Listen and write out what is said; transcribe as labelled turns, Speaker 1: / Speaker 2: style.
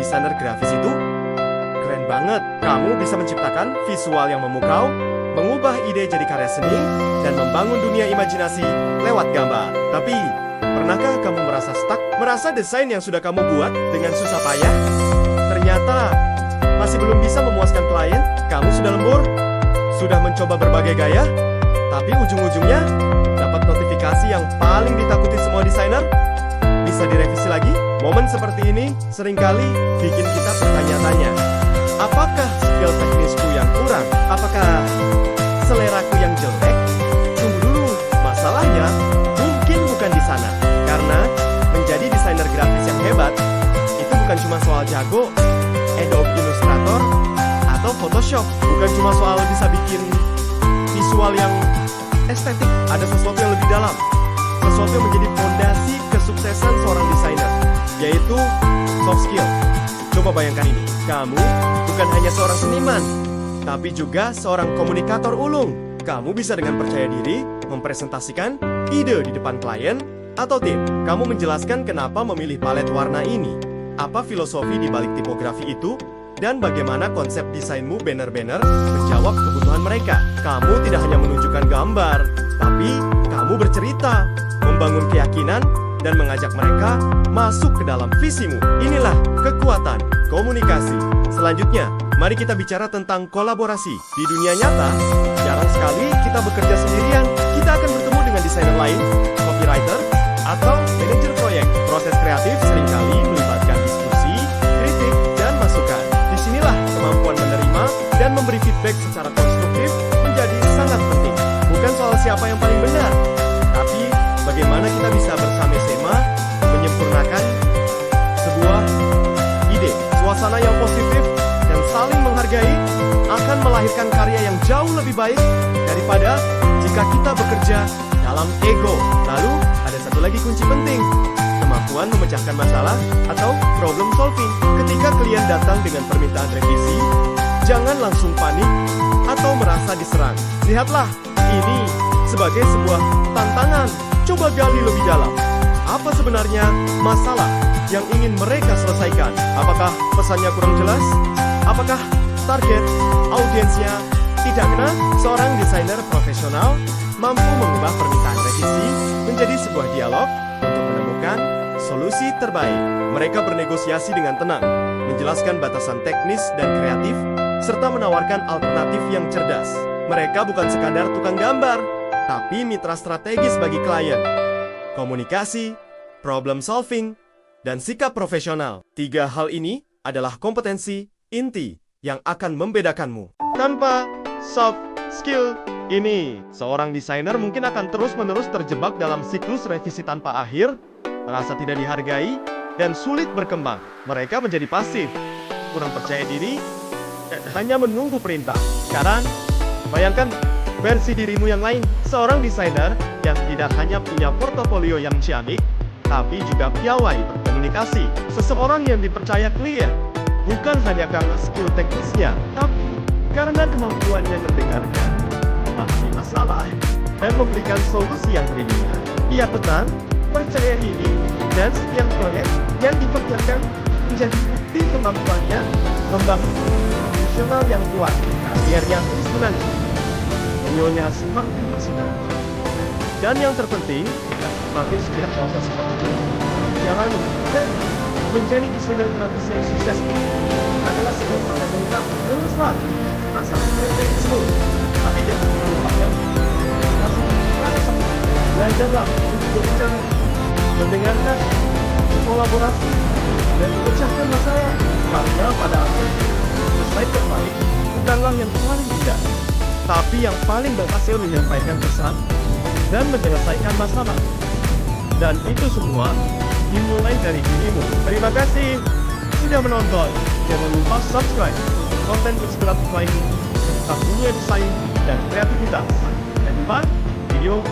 Speaker 1: desainer grafis itu? Keren banget. Kamu bisa menciptakan visual yang memukau, mengubah ide jadi karya seni, dan membangun dunia imajinasi lewat gambar. Tapi, pernahkah kamu merasa stuck? Merasa desain yang sudah kamu buat dengan susah payah ternyata masih belum bisa memuaskan klien? Kamu sudah lembur? Sudah mencoba berbagai gaya? Tapi ujung-ujungnya dapat notifikasi yang paling ditakuti semua desainer? Bisa direvisi lagi? Momen seperti ini seringkali bikin kita bertanya-tanya. Apakah skill teknisku yang kurang? Apakah seleraku yang jelek? Tunggu dulu, masalahnya mungkin bukan di sana. Karena menjadi desainer grafis yang hebat itu bukan cuma soal jago Adobe Illustrator atau Photoshop. Bukan cuma soal bisa bikin visual yang estetik. Ada sesuatu yang lebih dalam, sesuatu yang menjadi fondasi kesuksesan seorang desainer, yaitu soft skill. Coba bayangkan ini, kamu bukan hanya seorang seniman, tapi juga seorang komunikator ulung. Kamu bisa dengan percaya diri mempresentasikan ide di depan klien atau tim. Kamu menjelaskan kenapa memilih palet warna ini, apa filosofi di balik tipografi itu, dan bagaimana konsep desainmu banner-banner menjawab kebutuhan mereka. Kamu tidak hanya menunjukkan gambar, tapi kamu bercerita, membangun keyakinan, dan mengajak mereka masuk ke dalam visimu. Inilah kekuatan komunikasi. Selanjutnya, mari kita bicara tentang kolaborasi. Di dunia nyata, jarang sekali kita bekerja sendirian. Kita akan bertemu dengan desainer lain, copywriter, atau manajer proyek. Proses kreatif seringkali melibatkan diskusi, kritik, dan masukan. Disinilah kemampuan menerima dan memberi feedback secara konstruktif menjadi sangat penting. Bukan soal siapa yang paling benar, tapi bagaimana kita bisa bersama-sama menyempurnakan sebuah ide. Suasana yang positif dan saling menghargai akan melahirkan karya yang jauh lebih baik daripada jika kita bekerja dalam ego. Lalu, ada satu lagi kunci penting, kemampuan memecahkan masalah atau problem solving. Ketika klien datang dengan permintaan revisi, jangan langsung panik atau merasa diserang. Lihatlah ini sebagai sebuah tantangan. Coba gali lebih dalam. Apa sebenarnya masalah yang ingin mereka selesaikan? Apakah pesannya kurang jelas? Apakah target audiensnya tidak kena? Seorang desainer profesional mampu mengubah permintaan revisi menjadi sebuah dialog untuk menemukan solusi terbaik. Mereka bernegosiasi dengan tenang, menjelaskan batasan teknis dan kreatif, serta menawarkan alternatif yang cerdas. Mereka bukan sekadar tukang gambar, tapi mitra strategis bagi klien. Komunikasi, problem solving, dan sikap profesional. 3 hal ini adalah kompetensi inti yang akan membedakanmu. Tanpa soft skill ini, seorang desainer mungkin akan terus-menerus terjebak dalam siklus revisi tanpa akhir, merasa tidak dihargai, dan sulit berkembang. Mereka menjadi pasif, kurang percaya diri, dan hanya menunggu perintah. Sekarang, bayangkan versi dirimu yang lain, seorang desainer yang tidak hanya punya portofolio yang ciamik, tapi juga piawai berkomunikasi. Seseorang yang dipercaya klien, bukan hanya karena skill teknisnya, tapi karena kemampuannya mendengarkan, memahami masalah, dan memberikan solusi yang ringan. Ia tenang, percaya diri, dan setiap proyek yang dikerjakan menjadi bukti kemampuannya membangun profesional yang kuat, karier yang terus menyonya semakin bersinar. Dan yang terpenting, semakin setiap proses seperti jangan lupa menjadi desainer grafis yang sukses adalah sebuah proses yang tak teruslah masalah tersebut, tapi jangan melupakan belajarlah untuk berbicara, mendengarkan, kolaborasi, dan memecahkan masalah. Karena pada akhirnya selesai terbaik bukanlah yang paling indah, tapi yang paling berhasil menyampaikan pesan dan menyelesaikan masalah. Dan itu semua dimulai dari dirimu. Terima kasih sudah menonton. Jangan lupa subscribe konten inspiratif lain tentang dunia desain dan kreativitas. Dan jumpa video